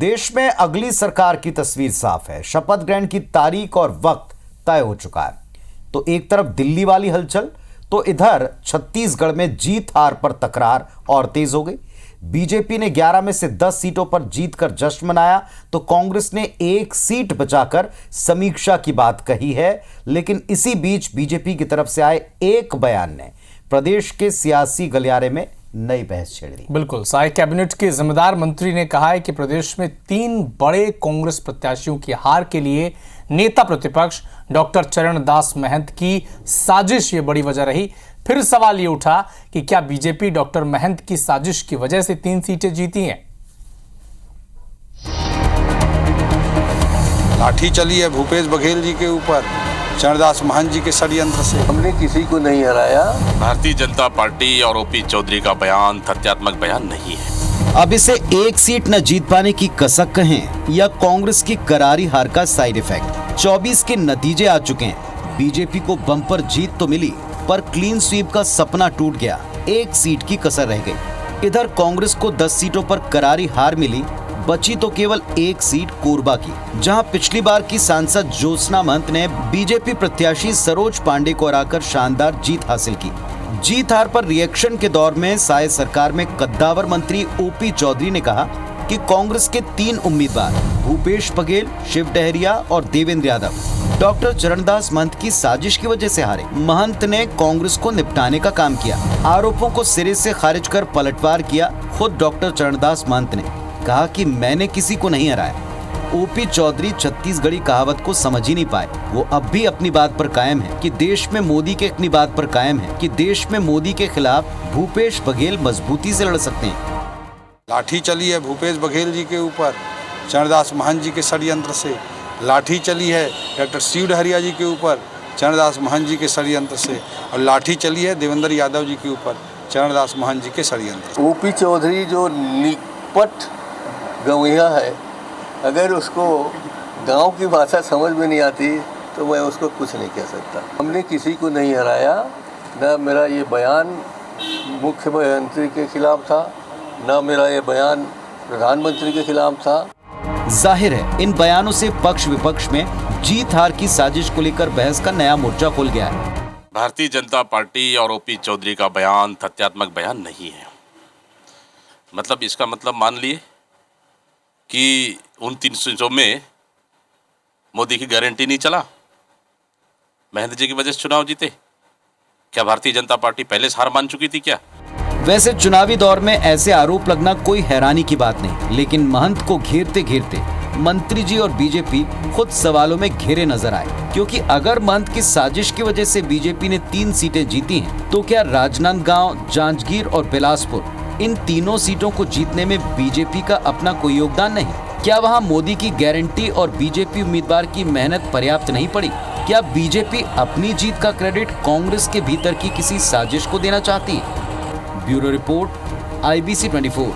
देश में अगली सरकार की तस्वीर साफ है। शपथ ग्रहण की तारीख और वक्त तय हो चुका है। तो एक तरफ दिल्ली वाली हलचल, तो इधर छत्तीसगढ़ में जीत हार पर तकरार और तेज हो गई। बीजेपी ने 11 में से 10 सीटों पर जीतकर जश्न मनाया, तो कांग्रेस ने एक सीट बचाकर समीक्षा की बात कही है। लेकिन इसी बीच बीजेपी की तरफ से आए एक बयान ने प्रदेश के सियासी गलियारे में नई बहस छेड़ दी। बिल्कुल, साय कैबिनेट के जिम्मेदार मंत्री ने कहा है कि प्रदेश में 3 बड़े कांग्रेस प्रत्याशियों की हार के लिए नेता प्रतिपक्ष डॉक्टर चरणदास महंत की साजिश ये बड़ी वजह रही। फिर सवाल ये उठा कि क्या बीजेपी डॉक्टर महंत की साजिश की वजह से 3 सीटें जीती हैं? लाठी चली है भूपेश बघेल जी के ऊपर चरणदास महंत जी के षड्यंत्र से। हमने किसी को नहीं हराया। भारतीय जनता पार्टी और ओपी चौधरी का बयान तथ्यात्मक बयान नहीं है। अब इसे एक सीट न जीत पाने की कसक कहें या कांग्रेस की करारी हार का साइड इफेक्ट। 24 के नतीजे आ चुके हैं। बीजेपी को बम्पर जीत तो मिली, पर क्लीन स्वीप का सपना टूट गया। एक सीट की कसर रह गई। इधर कांग्रेस को 10 सीटों पर करारी हार मिली, बची तो केवल एक सीट कोरबा की, जहां पिछली बार की सांसद ज्योत्सना महंत ने बीजेपी प्रत्याशी सरोज पांडे को हराकर शानदार जीत हासिल की। जीत हार पर रिएक्शन के दौर में साय सरकार में कद्दावर मंत्री ओपी चौधरी ने कहा कि कांग्रेस के 3 उम्मीदवार भूपेश बघेल, शिव डहरिया और देवेंद्र यादव डॉक्टर चरणदास महंत की साजिश की वजह से हारे। महंत ने कांग्रेस को निपटाने का काम किया, आरोपों को सिरे से खारिज कर पलटवार किया। खुद डॉक्टर चरणदास महंत ने कहा कि मैंने किसी को नहीं हराया। ओपी चौधरी छत्तीसगढ़ी कहावत को समझ ही नहीं पाए। वो अब भी अपनी बात पर कायम है कि देश में मोदी के खिलाफ भूपेश बघेल मजबूती से लड़ सकते हैं। लाठी चली है भूपेश बघेल जी के ऊपर चरणदास महंत जी के षड्यंत्र से। लाठी चली है डॉक्टर शिव डहरिया जी के ऊपर चरणदास महंत जी के षड्यंत्र से। और लाठी चली है देवेंद्र यादव जी के ऊपर चरणदास महंत जी के षड्यंत्र। ओपी चौधरी जो निपट गवैया है, अगर उसको गांव की भाषा समझ में नहीं आती तो मैं उसको कुछ नहीं कह सकता। हमने किसी को नहीं हराया। न मेरा ये बयान मुख्यमंत्री के खिलाफ था, न मेरा ये बयान प्रधानमंत्री के खिलाफ था। जाहिर है इन बयानों से पक्ष विपक्ष में जीत हार की साजिश को लेकर बहस का नया मोर्चा खुल गया है। भारतीय जनता पार्टी और ओपी चौधरी का बयान तथ्यात्मक बयान नहीं है। मतलब इसका मतलब मान लिए कि उन 3 सीटों में मोदी की गारंटी नहीं चला, महंत जी की वजह से चुनाव जीते। क्या भारतीय जनता पार्टी पहले से हार मान चुकी थी क्या? वैसे चुनावी दौर में ऐसे आरोप लगना कोई हैरानी की बात नहीं, लेकिन महंत को घेरते घेरते मंत्री जी और बीजेपी खुद सवालों में घिरे नजर आए। क्योंकि अगर महंत की साजिश की वजह से बीजेपी ने 3 सीटें जीती हैं, तो क्या राजनांदगांव, जांजगीर और बिलासपुर इन तीनों सीटों को जीतने में बीजेपी का अपना कोई योगदान नहीं? क्या वहां मोदी की गारंटी और बीजेपी उम्मीदवार की मेहनत पर्याप्त नहीं पड़ी? क्या बीजेपी अपनी जीत का क्रेडिट कांग्रेस के भीतर की किसी साजिश को देना चाहती है? Bureau report, IBC 24।